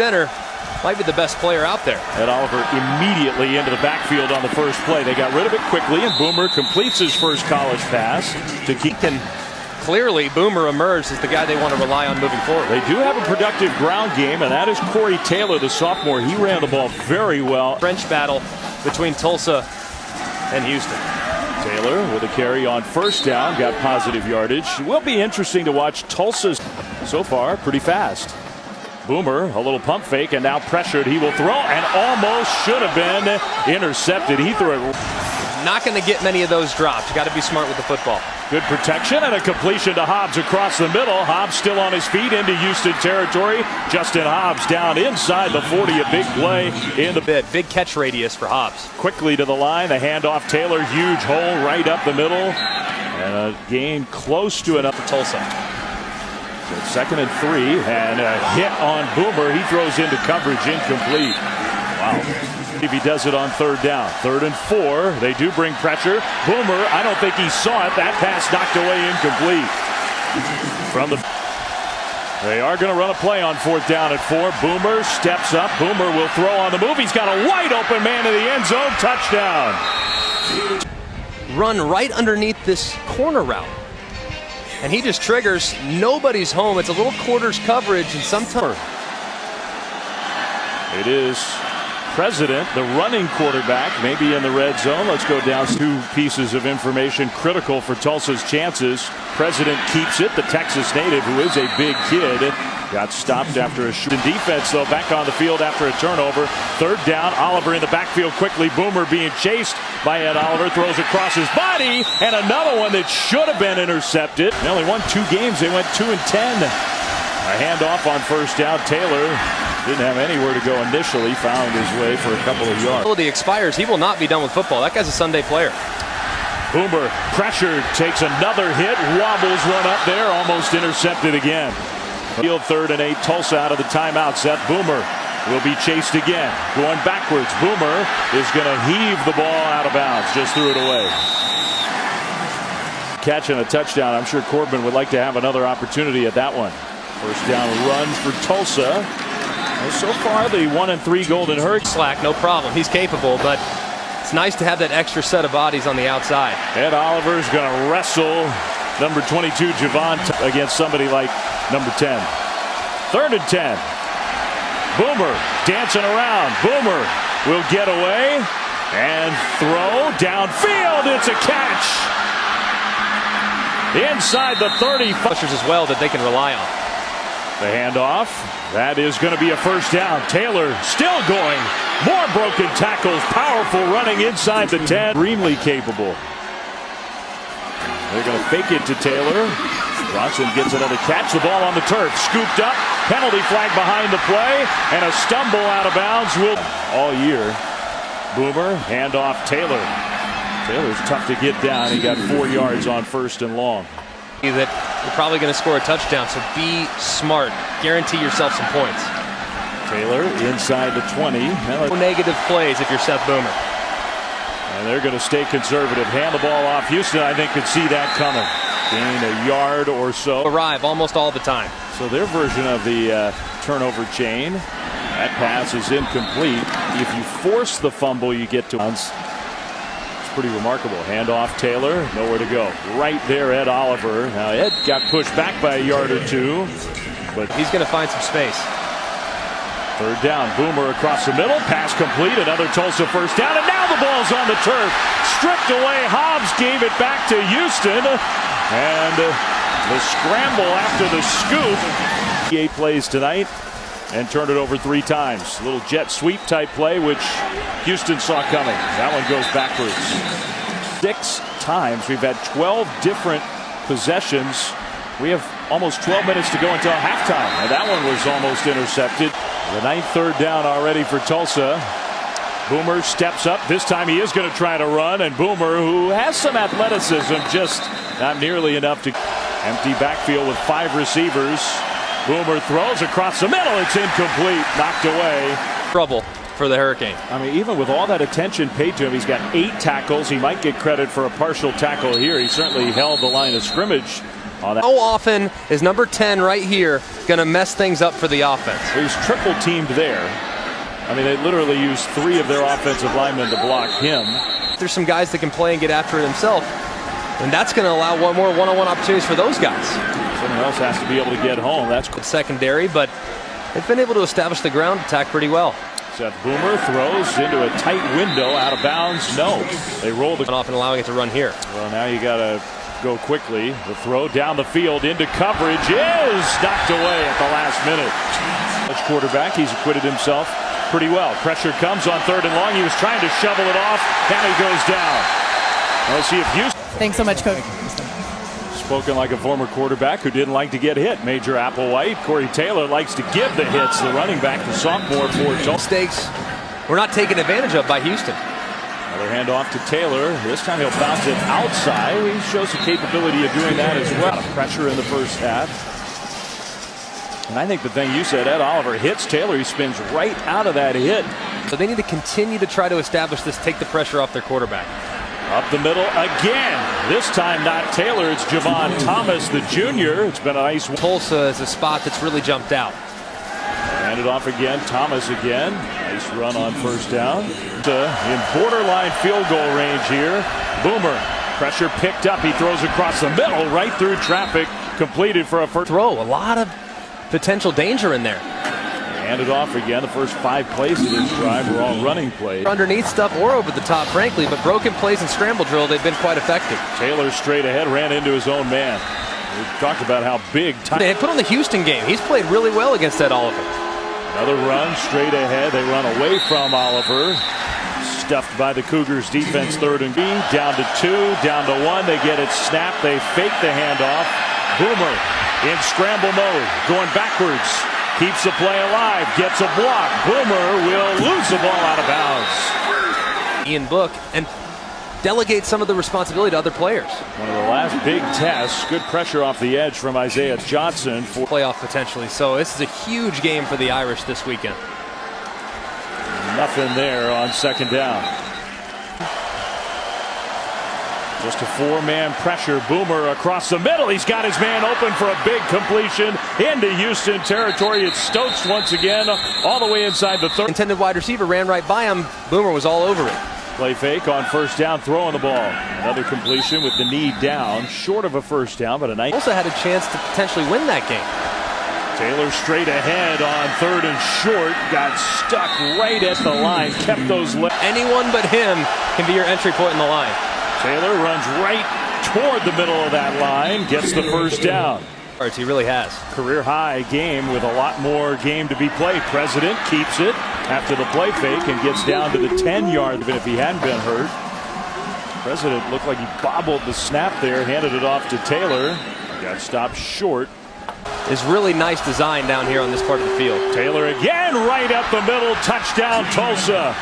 Center might be the best player out there. Ed Oliver immediately into the backfield on the first play. They got rid of it quickly, and Boomer completes his first college pass to keep. Clearly, Boomer emerged as the guy they want to rely on moving forward. They do have a productive ground game, and that is Corey Taylor, the sophomore. He ran the ball very well. French battle between Tulsa and Houston. Taylor with a carry on first down, got positive yardage. It will be interesting to watch Tulsa's so far pretty fast. Boomer, a little pump fake, and now pressured. He will throw, and almost should have been intercepted. He threw it. Not going to get many of those drops. You got to be smart with the football. Good protection and a completion to Hobbs across the middle. Hobbs still on his feet into Houston territory. Justin Hobbs down inside the 40. A big play in the big catch radius for Hobbs. Quickly to the line. The handoff. Taylor, huge hole right up the middle. And a gain close to enough for Tulsa. So 2nd and 3, and a hit on Boomer. He throws into coverage, incomplete. Wow. If he does it on 3rd down. 3rd and 4. They do bring pressure. Boomer, I don't think he saw it. That pass knocked away, incomplete. They are going to run a play on 4th down at 4. Boomer steps up. Boomer will throw on the move. He's got a wide open man in the end zone. Touchdown. Run right underneath this corner route. And he just triggers. Nobody's home. It's a little quarters coverage, and sometimes it is President, the running quarterback, maybe in the red zone. Let's go down 2 pieces of information critical for Tulsa's chances. President keeps it. The Texas native, who is a big kid, got stopped after a shooting defense, though, back on the field after a turnover. 3rd down. Oliver in the backfield quickly. Boomer being chased by Ed Oliver. Throws across his body, and another one that should have been intercepted. They only won 2 games. They went 2-10. A handoff on 1st down. Taylor didn't have anywhere to go initially. Found his way for a couple of yards. Until he expires, he will not be done with football. That guy's a Sunday player. Boomer pressured, takes another hit, wobbles, run up there, almost intercepted again. Field 3rd and 8. Tulsa out of the timeout. Seth Boomer will be chased again. Going backwards. Boomer is going to heave the ball out of bounds. Just threw it away. Catching a touchdown. I'm sure Corbin would like to have another opportunity at that one. 1st down run for Tulsa. So far, the 1-3 Golden Hurricane. Slack, no problem. He's capable, but it's nice to have that extra set of bodies on the outside. Ed Oliver's going to wrestle number 22 Javon against somebody like number 10. 3rd and 10. Boomer dancing around. Boomer will get away and throw downfield. It's a catch inside the 30. Pushers as well that they can rely on. The handoff. That is going to be a 1st down. Taylor still going. More broken tackles. Powerful running inside the 10. Extremely capable. They're going to fake it to Taylor. Bronson gets another catch. The ball on the turf. Scooped up. Penalty flag behind the play. And a stumble out of bounds all year. Boomer. Handoff Taylor. Taylor's tough to get down. He got 4 yards on 1st and long. That you're probably going to score a touchdown, so be smart. Guarantee yourself some points. Taylor inside the 20. No negative plays if you're Seth Boomer. And they're going to stay conservative. Hand the ball off. Houston, I think, could see that coming. Gain a yard or so. Arrive almost all the time. So their version of the turnover chain. That pass is incomplete. If you force the fumble, you get to pretty remarkable. Handoff Taylor, nowhere to go. Right there, Ed Oliver. Now Ed got pushed back by a yard or 2, but he's going to find some space. 3rd down. Boomer across the middle. Pass complete. Another Tulsa 1st down, and now the ball's on the turf. Stripped away. Hobbs gave it back to Houston, and the scramble after the scoop. 8 plays tonight. And turned it over 3 times. A little jet sweep type play, which Houston saw coming. That one goes backwards. 6 times. We've had 12 different possessions. We have almost 12 minutes to go until halftime. And that one was almost intercepted. The 9th 3rd down already for Tulsa. Boomer steps up. This time he is going to try to run. And Boomer, who has some athleticism, just not nearly enough to empty backfield with 5 receivers. Boomer throws across the middle. It's incomplete. Knocked away. Trouble for the Hurricane. I mean, even with all that attention paid to him, he's got 8 tackles. He might get credit for a partial tackle here. He certainly held the line of scrimmage How often is number 10 right here going to mess things up for the offense? He's triple teamed there. I mean, they literally used 3 of their offensive linemen to block him. There's some guys that can play and get after it himself, and that's going to allow one more one-on-one opportunities for those guys. Someone else has to be able to get home. That's secondary, but they've been able to establish the ground attack pretty well. Seth Boomer throws into a tight window, out of bounds. No, they roll the off and allowing it to run here. Well, now you got to go quickly. The throw down the field into coverage is knocked away at the last minute. As quarterback, he's acquitted himself pretty well. Pressure comes on 3rd and long. He was trying to shovel it off, and he goes down. Let's see if Houston. Thanks so much, Coach. Spoken like a former quarterback who didn't like to get hit. Major Applewhite. Corey Taylor likes to give the hits. The running back, the sophomore for Tulsa. Mistakes were not taken advantage of by Houston. Another handoff to Taylor. This time he'll bounce it outside. He shows the capability of doing that as well. Pressure in the first half. And I think the thing you said, Ed Oliver hits Taylor. He spins right out of that hit. So they need to continue to try to establish this, take the pressure off their quarterback. Up the middle again. This time not Taylor, it's Javon Thomas, the junior. It's been a nice one. Tulsa is a spot that's really jumped out. Hand it off again, Thomas again. Nice run on 1st down. In borderline field goal range here. Boomer, pressure picked up. He throws across the middle, right through traffic. Completed for a first throw. A lot of potential danger in there. Hand it off again. The first 5 plays of this drive were all running plays. Underneath stuff or over the top, frankly, but broken plays and scramble drill, they've been quite effective. Taylor straight ahead, ran into his own man. We talked about how big time. They had put on the Houston game. He's played really well against Ed Oliver. Another run straight ahead. They run away from Oliver. Stuffed by the Cougars defense, 3rd and B. Down to 2, down to 1. They get it snapped. They fake the handoff. Boomer in scramble mode, going backwards. Keeps the play alive, gets a block. Boomer will lose the ball out of bounds. Ian Book and delegate some of the responsibility to other players. One of the last big tests. Good pressure off the edge from Isaiah Johnson for playoff potentially. So this is a huge game for the Irish this weekend. Nothing there on 2nd down. Just a 4-man pressure. Boomer across the middle. He's got his man open for a big completion into Houston territory. It's Stokes once again all the way inside the 3rd. Intended wide receiver ran right by him. Boomer was all over it. Play fake on 1st down, throwing the ball. Another completion with the knee down. Short of a 1st down, but a nice. Also had a chance to potentially win that game. Taylor straight ahead on 3rd and short. Got stuck right at the line. Kept those. Anyone but him can be your entry point in the line. Taylor runs right toward the middle of that line, gets the 1st down. He really has. Career high game with a lot more game to be played. President keeps it after the play fake and gets down to the 10-yard, even if he hadn't been hurt. President looked like he bobbled the snap there, handed it off to Taylor. Got stopped short. It's really nice design down here on this part of the field. Taylor again, right up the middle, touchdown Tulsa.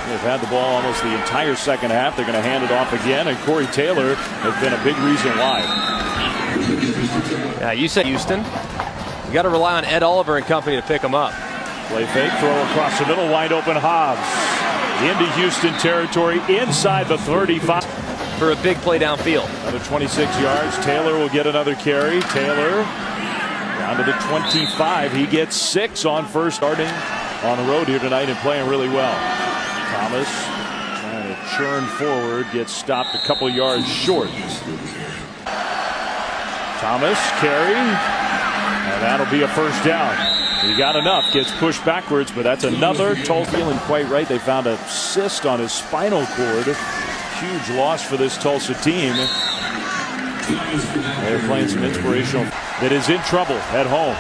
They've had the ball almost the entire 2nd half. They're going to hand it off again, and Corey Taylor has been a big reason why. Yeah, you said Houston. You got to rely on Ed Oliver and company to pick them up. Play fake, throw across the middle, wide open Hobbs. Into Houston territory, inside the 35. For a big play downfield. Another 26 yards. Taylor will get another carry. Taylor down to the 25. He gets 6 on 1st, starting on the road here tonight and playing really well. Thomas trying to churn forward, gets stopped a couple yards short. Thomas carry, and that'll be a 1st down. He got enough, gets pushed backwards, but that's another. Tulsa feeling quite right. They found a cyst on his spinal cord. Huge loss for this Tulsa team. They're playing some inspirational. That is in trouble at home.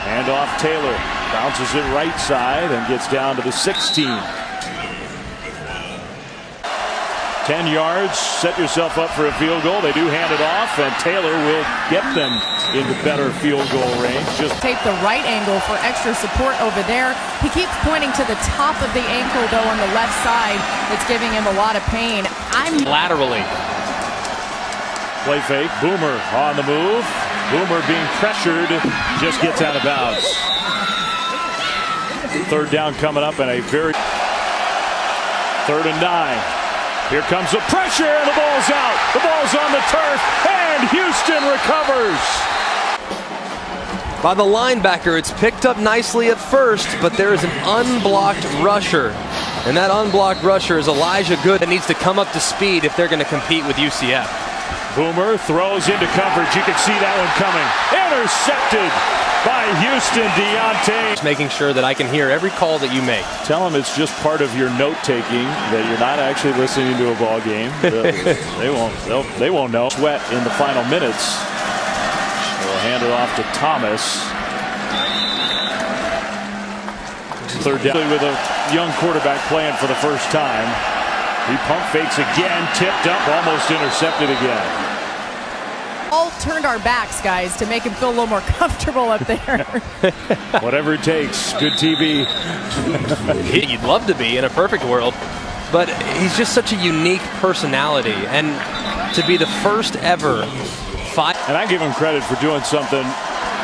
Hand off Taylor, bounces it right side and gets down to the 16. 10 yards, set yourself up for a field goal. They do hand it off, and Taylor will get them into better field goal range. Just take the right angle for extra support over there. He keeps pointing to the top of the ankle, though, on the left side. It's giving him a lot of pain. Laterally. Play fake, Boomer on the move. Boomer being pressured, just gets out of bounds. 3rd down coming up, and a very 3rd and 9. Here comes the pressure, and the ball's out. The ball's on the turf, and and Houston recovers. By the linebacker, it's picked up nicely at first, but there is an unblocked rusher. And that unblocked rusher is Elijah Good that needs to come up to speed if they're going to compete with UCF. Boomer throws into coverage. You can see that one coming. Intercepted by Houston Deontay. Just making sure that I can hear every call that you make. Tell them it's just part of your note-taking, that you're not actually listening to a ball game. They won't know. Sweat in the final minutes. They'll hand it off to Thomas. Third down with a young quarterback playing for the first time. He pump fakes again, tipped up, almost intercepted again. All turned our backs, guys, to make him feel a little more comfortable up there. Whatever it takes. Good TV. He'd love to be in a perfect world, but he's just such a unique personality. And to be the first ever And I give him credit for doing something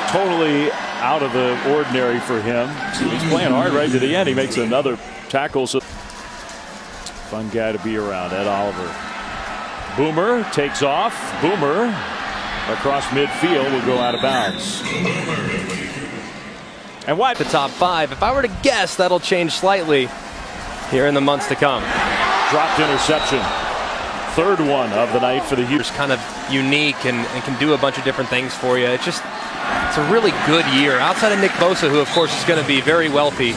totally out of the ordinary for him. He's playing hard right to the end. He makes another tackle. So fun guy to be around, Ed Oliver. Boomer takes off. Boomer across midfield will go out of bounds. And why the top 5? If I were to guess, that'll change slightly here in the months to come. Dropped interception. Third one of the night for the Houston. Kind of unique and can do a bunch of different things for you. It's a really good year outside of Nick Bosa, who of course is going to be very wealthy.